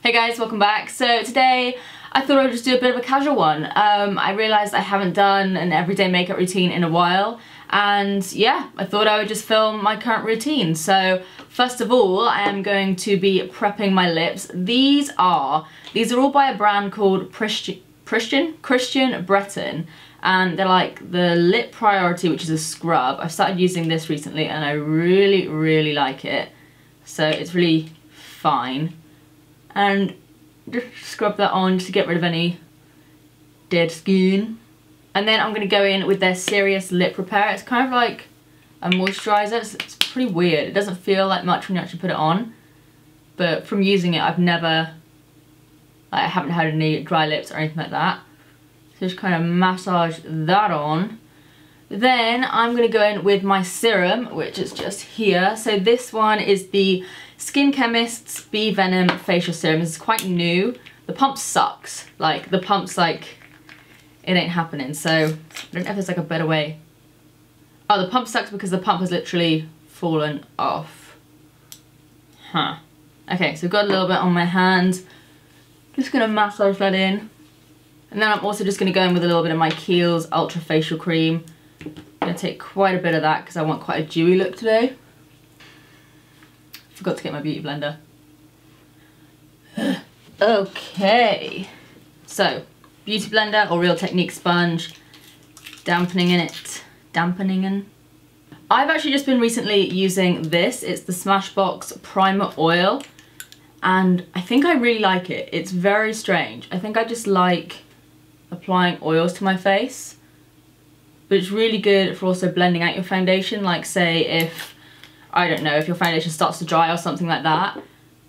Hey guys, welcome back. So today I thought I would just do a bit of a casual one. I realised I haven't done an everyday makeup routine in a while, and yeah, I thought I would just film my current routine. So first of all, I am going to be prepping my lips. These are all by a brand called Christian Breton, and they're like the Lip Priority, which is a scrub. I've started using this recently and I really like it. So it's really fine. And just scrub that on just to get rid of any dead skin. And then I'm going to go in with their Serious Lip Repair. It's kind of like a moisturiser. It's pretty weird. It doesn't feel like much when you actually put it on. But from using it, I haven't had any dry lips or anything like that. So just kind of massage that on. Then I'm going to go in with my serum, which is just here. So this one is the Skin Chemist's Bee Venom Facial Serum. This is quite new. The pump sucks. Like, the pump's like, it ain't happening. So I don't know if there's like a better way. Oh, the pump sucks because the pump has literally fallen off. Huh. Okay, so I've got a little bit on my hands. Just going to massage that in. And then I'm also just going to go in with a little bit of my Kiehl's Ultra Facial Cream. I'm going to take quite a bit of that because I want quite a dewy look today. Forgot to get my beauty blender. Okay. So, beauty blender or Real Technique sponge. Dampening in. I've actually just been recently using this. It's the Smashbox Primer Oil. And I think I really like it. It's very strange. I think I just like applying oils to my face. But it's really good for also blending out your foundation. Like, say if, I don't know, if your foundation starts to dry or something like that.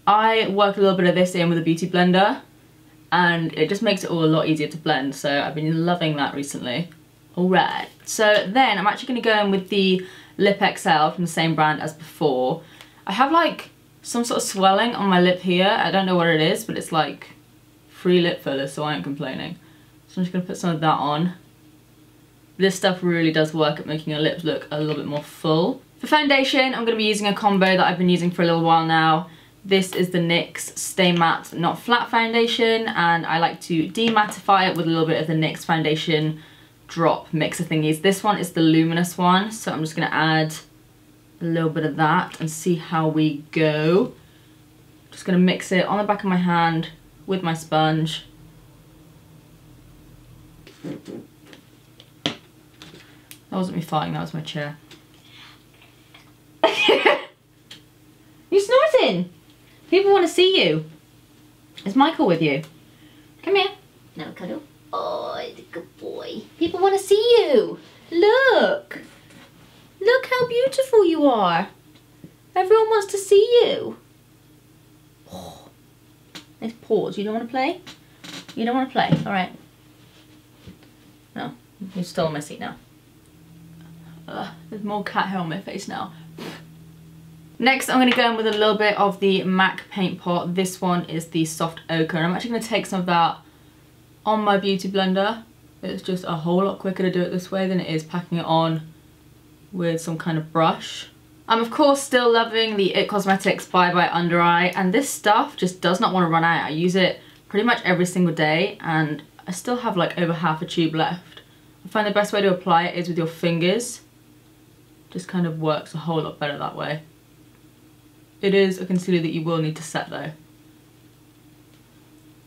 I work a little bit of this in with a beauty blender and it just makes it all a lot easier to blend. So I've been loving that recently. Alright, so then I'm actually going to go in with the Lip XL from the same brand as before. I have like some sort of swelling on my lip here. I don't know what it is, but it's like free lip filler, so I ain't complaining. So I'm just going to put some of that on. This stuff really does work at making your lips look a little bit more full. For foundation, I'm going to be using a combo that I've been using for a little while now. This is the NYX Stay Matte Not Flat Foundation, and I like to demattify it with a little bit of the NYX Foundation Drop mixer thingies. This one is the luminous one, so I'm just going to add a little bit of that and see how we go. Just going to mix it on the back of my hand with my sponge. That wasn't me farting, that was my chair. You snorting? People want to see you. Is Michael with you? Come here. No, cuddle. Oh, it's a good boy. People want to see you. Look. Look how beautiful you are. Everyone wants to see you. Oh. Let's pause. You don't want to play? You don't want to play? Alright. No, you're still on my seat now. There's more cat hair on my face now. Next, I'm going to go in with a little bit of the MAC Paint Pot. This one is the Soft Ochre, and I'm actually going to take some of that on my beauty blender. It's just a whole lot quicker to do it this way than it is packing it on with some kind of brush. I'm of course still loving the IT Cosmetics Bye Bye Under Eye, and this stuff just does not want to run out. I use it pretty much every single day, and I still have like over half a tube left. I find the best way to apply it is with your fingers. Just kind of works a whole lot better that way. It is a concealer that you will need to set though.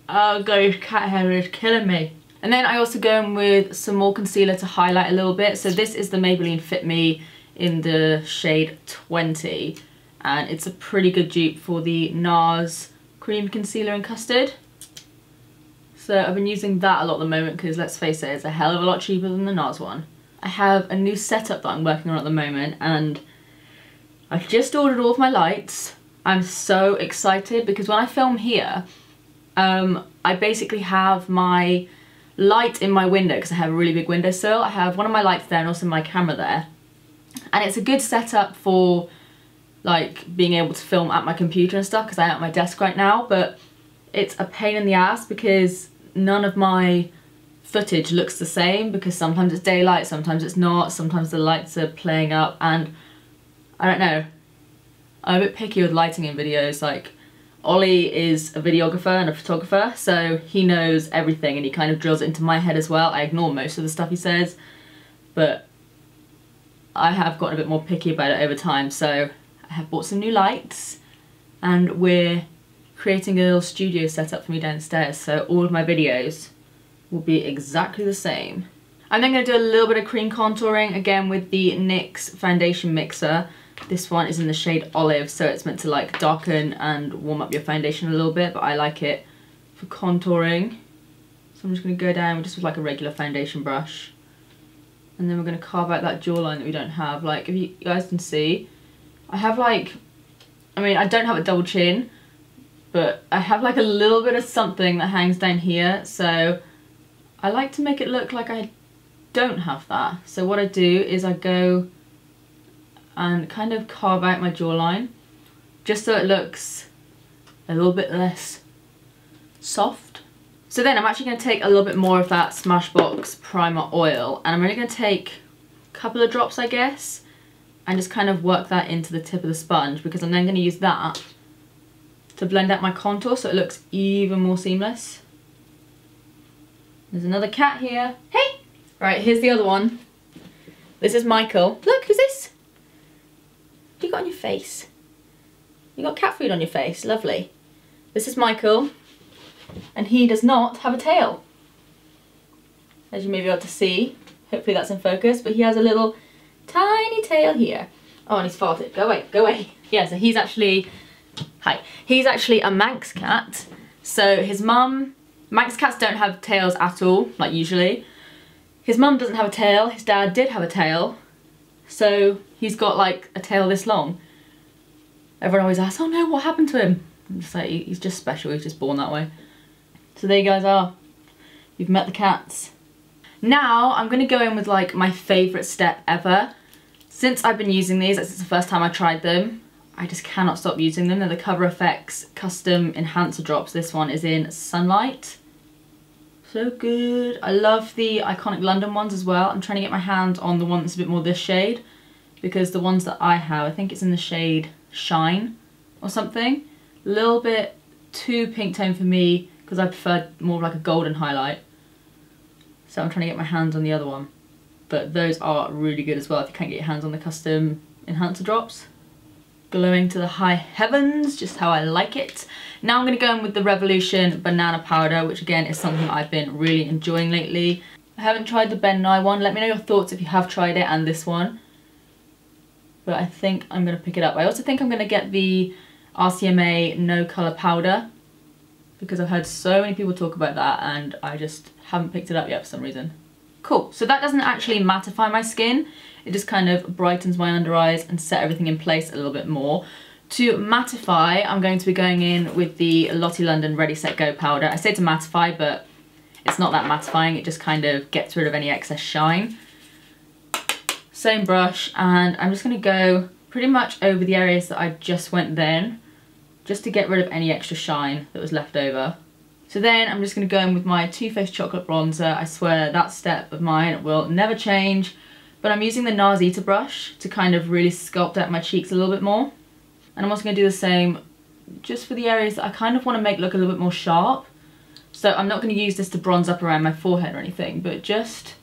Oh gosh, cat hair is killing me. And then I also go in with some more concealer to highlight a little bit. So this is the Maybelline Fit Me in the shade 20. And it's a pretty good dupe for the NARS Cream Concealer in Custard. So I've been using that a lot at the moment because, let's face it, it's a hell of a lot cheaper than the NARS one. I have a new setup that I'm working on at the moment, and I've just ordered all of my lights. I'm so excited because when I film here, I basically have my light in my window because I have a really big windowsill. I have one of my lights there and also my camera there. And it's a good setup for like being able to film at my computer and stuff because I'm at my desk right now, but it's a pain in the ass because none of my footage looks the same because sometimes it's daylight, sometimes it's not, sometimes the lights are playing up, and I don't know. I'm a bit picky with lighting in videos. Like, Ollie is a videographer and a photographer, so he knows everything and he kind of drills it into my head as well. I ignore most of the stuff he says, but I have gotten a bit more picky about it over time. So I have bought some new lights and we're creating a little studio setup for me downstairs, so all of my videos will be exactly the same. I'm then going to do a little bit of cream contouring, again with the NYX foundation mixer. This one is in the shade Olive, so it's meant to like darken and warm up your foundation a little bit, but I like it for contouring. So I'm just going to go down just with like a regular foundation brush. And then we're going to carve out that jawline that we don't have. Like, if you guys can see, I have like, I mean, I don't have a double chin, but I have like a little bit of something that hangs down here, so I like to make it look like I don't have that. So what I do is I go and kind of carve out my jawline just so it looks a little bit less soft. So then I'm actually going to take a little bit more of that Smashbox primer oil, and I'm only going to take a couple of drops, I guess, and just kind of work that into the tip of the sponge, because I'm then going to use that to blend out my contour so it looks even more seamless. There's another cat here. Hey! Right, here's the other one. This is Michael. Look, who's this? What you got on your face? You got cat food on your face. Lovely. This is Michael, and he does not have a tail, as you may be able to see. Hopefully that's in focus, but he has a little tiny tail here. Oh, and he's farted. Go away, go away. Yeah, so he's actually, hi. He's actually a Manx cat. So his mum, Manx cats don't have tails at all, like usually. His mum doesn't have a tail, his dad did have a tail. So he's got like a tail this long. Everyone always asks, oh no, what happened to him? I'm just like, he's just special, he's just born that way. So there you guys are. You've met the cats. Now I'm going to go in with like my favourite step ever. Since I've been using these, this is the first time I tried them, I just cannot stop using them. They're the Cover FX custom enhancer drops. This one is in Sunlight. So good. I love the Iconic London ones as well. I'm trying to get my hand on the one that's a bit more this shade, because the ones that I have, I think it's in the shade Shine or something. A little bit too pink tone for me, because I prefer more of like a golden highlight. So I'm trying to get my hands on the other one. But those are really good as well if you can't get your hands on the custom enhancer drops. Glowing to the high heavens, just how I like it. Now I'm going to go in with the Revolution banana powder, which again is something I've been really enjoying lately. I haven't tried the Ben Nye one. Let me know your thoughts if you have tried it, and this one. But I think I'm going to pick it up. I also think I'm going to get the RCMA No Colour powder, because I've heard so many people talk about that and I just haven't picked it up yet for some reason. Cool, so that doesn't actually mattify my skin. It just kind of brightens my under eyes and set everything in place a little bit more. To mattify, I'm going to be going in with the Lottie London Ready Set Go powder. I say to mattify, but it's not that mattifying. It just kind of gets rid of any excess shine. Same brush, and I'm just going to go pretty much over the areas that I just went then, just to get rid of any extra shine that was left over. So then I'm just going to go in with my Too Faced Chocolate Bronzer. I swear that step of mine will never change. But I'm using the NARS Eater brush to kind of really sculpt out my cheeks a little bit more. And I'm also going to do the same just for the areas that I kind of want to make look a little bit more sharp. So I'm not going to use this to bronze up around my forehead or anything, but just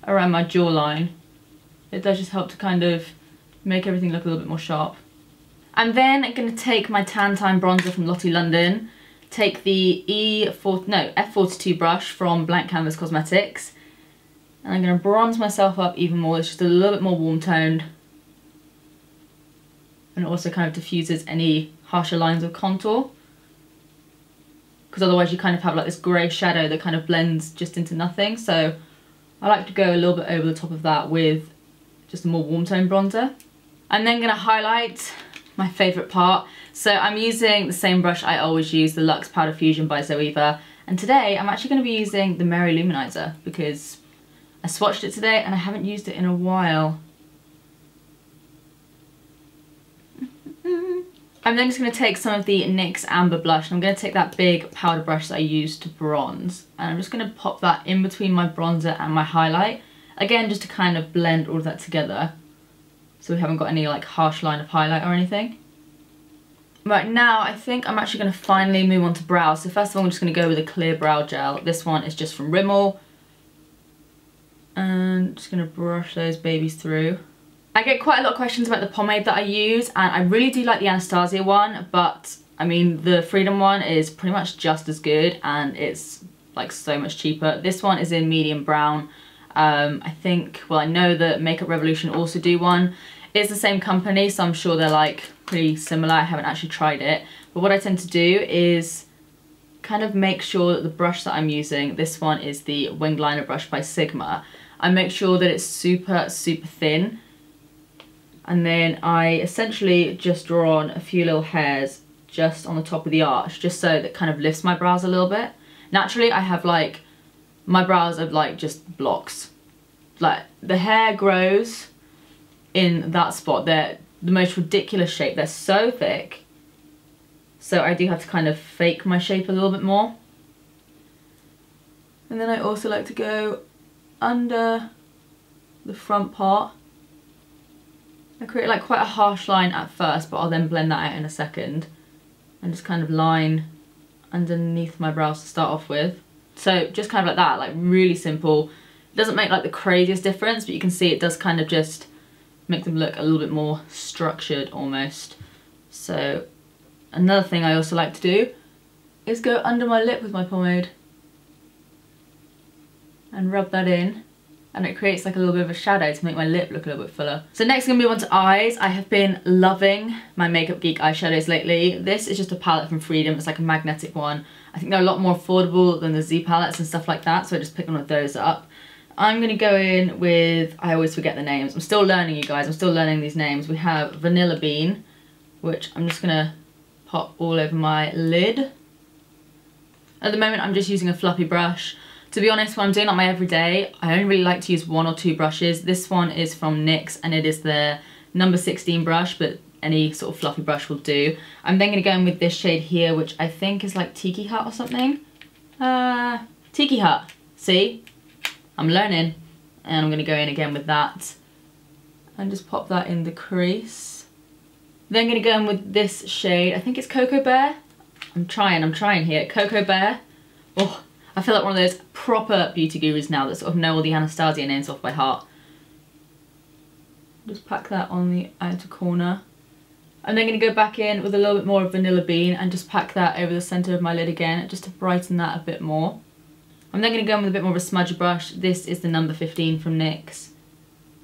around my jawline. It does just help to kind of make everything look a little bit more sharp. I'm then going to take my Tan Time bronzer from Lottie London, take the F42 brush from Blank Canvas Cosmetics, and I'm going to bronze myself up even more. It's just a little bit more warm toned, and it also kind of diffuses any harsher lines of contour, because otherwise you kind of have like this grey shadow that kind of blends just into nothing. So I like to go a little bit over the top of that with just a more warm tone bronzer. I'm then going to highlight, my favourite part. So I'm using the same brush I always use, the Luxe Powder Fusion by Zoeva, and today I'm actually going to be using the Merry Luminizer because I swatched it today and I haven't used it in a while. I'm then just going to take some of the NYX Amber blush, and I'm going to take that big powder brush that I used to bronze, and I'm just going to pop that in between my bronzer and my highlight, again just to kind of blend all of that together so we haven't got any like harsh line of highlight or anything. Right, now I think I'm actually going to finally move on to brows. So first of all, I'm just going to go with a clear brow gel. This one is just from Rimmel. And just going to brush those babies through. I get quite a lot of questions about the pomade that I use, and I really do like the Anastasia one, but I mean the Freedom one is pretty much just as good, and it's like so much cheaper. This one is in medium brown. I think, well, I know that Makeup Revolution also do one. It's the same company, so I'm sure they're like pretty similar. I haven't actually tried it, but what I tend to do is kind of make sure that the brush that I'm using, this one is the Winged Liner brush by Sigma. I make sure that it's super, super thin. And then I essentially just draw on a few little hairs just on the top of the arch, just so that kind of lifts my brows a little bit. Naturally, I have like, my brows are like just blocks. Like the hair grows in that spot. They're the most ridiculous shape. They're so thick. So I do have to kind of fake my shape a little bit more. And then I also like to go under the front part. I create like quite a harsh line at first, but I'll then blend that out in a second. And just kind of line underneath my brows to start off with. So just kind of like that, like really simple. It doesn't make like the craziest difference, but you can see it does kind of just make them look a little bit more structured almost. So another thing I also like to do is go under my lip with my pomade and rub that in. And it creates like a little bit of a shadow to make my lip look a little bit fuller. So next I'm going to move on to eyes. I have been loving my Makeup Geek eyeshadows lately. This is just a palette from Freedom. It's like a magnetic one. I think they're a lot more affordable than the Z palettes and stuff like that, so I just picked one of those up. I'm going to go in with, I always forget the names. I'm still learning, you guys. I'm still learning these names. We have Vanilla Bean, which I'm just going to pop all over my lid. At the moment I'm just using a fluffy brush. To be honest, when I'm doing like my everyday, I only really like to use 1 or 2 brushes. This one is from NYX and it is their number 16 brush, but any sort of fluffy brush will do. I'm then going to go in with this shade here, which I think is like Tiki Hut or something. Tiki Hut. See? I'm learning. And I'm going to go in again with that. And just pop that in the crease. Then going to go in with this shade. I think it's Cocoa Bear. I'm trying here. Cocoa Bear. Oh, I feel like one of those proper beauty gurus now that sort of know all the Anastasia names off by heart. Just pack that on the outer corner. I'm then going to go back in with a little bit more of Vanilla Bean and just pack that over the centre of my lid again, just to brighten that a bit more. I'm then going to go in with a bit more of a smudge brush. This is the number 15 from NYX.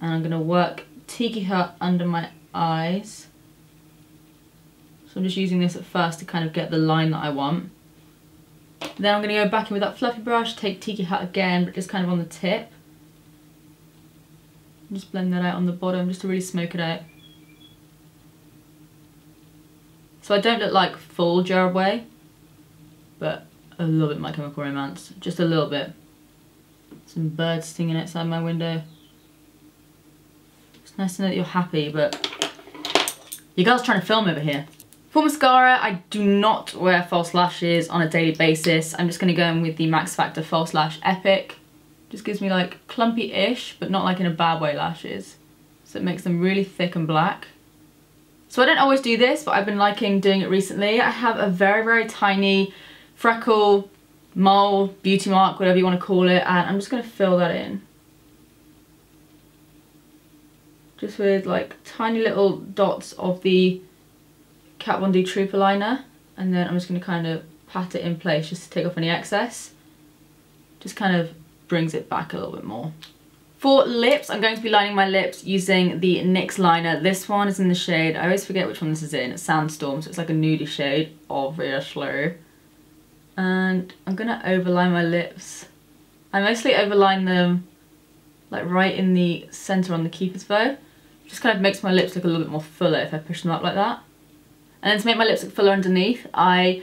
And I'm going to work Tiki Hut under my eyes. So I'm just using this at first to kind of get the line that I want. Then I'm going to go back in with that fluffy brush, take Tiki Hut again, but just kind of on the tip. And just blend that out on the bottom, just to really smoke it out. So I don't look like full Gerard Way, but a little bit My Chemical Romance, just a little bit. Some birds singing outside my window. It's nice to know that you're happy, but you guys trying to film over here. For mascara, I do not wear false lashes on a daily basis. I'm just going to go in with the Max Factor False Lash Epic. Just gives me like clumpy-ish, but not like in a bad way lashes. So it makes them really thick and black. So I don't always do this, but I've been liking doing it recently. I have a very, very tiny freckle, mole, beauty mark, whatever you want to call it, and I'm just going to fill that in. Just with like tiny little dots of the Kat Von D Trooper liner, and then I'm just going to kind of pat it in place just to take off any excess. Just kind of brings it back a little bit more. For lips, I'm going to be lining my lips using the NYX liner. This one is in the shade, I always forget which one this is in, it's Sandstorm, so it's like a nudie shade, obviously. And I'm going to overline my lips. I mostly overline them like right in the centre on the Keeper's bow. Just kind of makes my lips look a little bit more fuller if I push them up like that. And then to make my lips look fuller underneath, I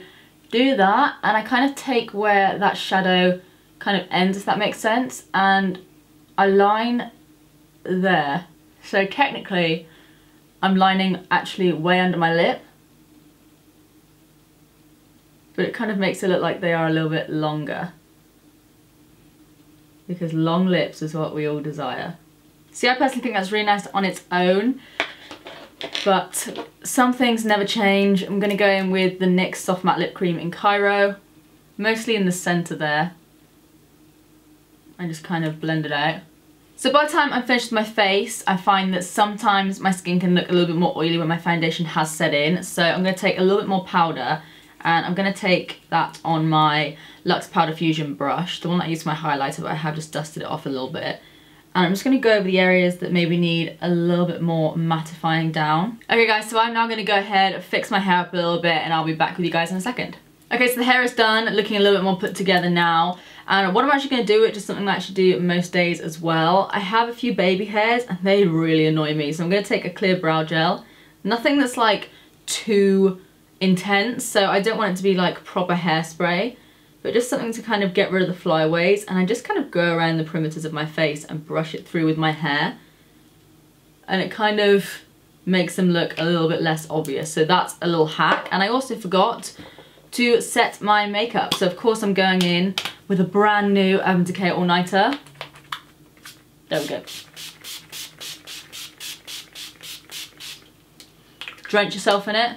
do that and I kind of take where that shadow kind of ends, if that makes sense, and I line there. So technically, I'm lining actually way under my lip, but it kind of makes it look like they are a little bit longer, because long lips is what we all desire. See, I personally think that's really nice on its own, but some things never change. I'm going to go in with the NYX Soft Matte Lip Cream in Cairo, mostly in the centre there, and just kind of blend it out. So by the time I'm finished with my face, I find that sometimes my skin can look a little bit more oily when my foundation has set in, so I'm going to take a little bit more powder, and I'm going to take that on my Luxe Powder Fusion brush, the one that I used for my highlighter, but I have just dusted it off a little bit. And I'm just going to go over the areas that maybe need a little bit more mattifying down. Okay guys, so I'm now going to go ahead, fix my hair up a little bit, and I'll be back with you guys in a second. Okay, so the hair is done, looking a little bit more put together now. And what I'm actually going to do, which is something I actually do most days as well, I have a few baby hairs and they really annoy me. So I'm going to take a clear brow gel. Nothing that's like too intense, so I don't want it to be like proper hairspray, but just something to kind of get rid of the flyaways. And I just kind of go around the perimeters of my face and brush it through with my hair. And it kind of makes them look a little bit less obvious. So that's a little hack. And I also forgot to set my makeup. So of course I'm going in with a brand new Urban Decay All Nighter. There we go. Drench yourself in it.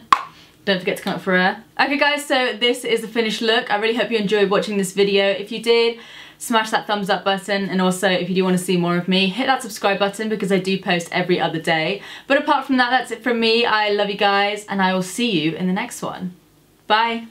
Don't forget to come up for air. Okay guys, so this is the finished look. I really hope you enjoyed watching this video. If you did, smash that thumbs up button, and also if you do want to see more of me, hit that subscribe button because I do post every other day. But apart from that, that's it from me. I love you guys, and I will see you in the next one. Bye.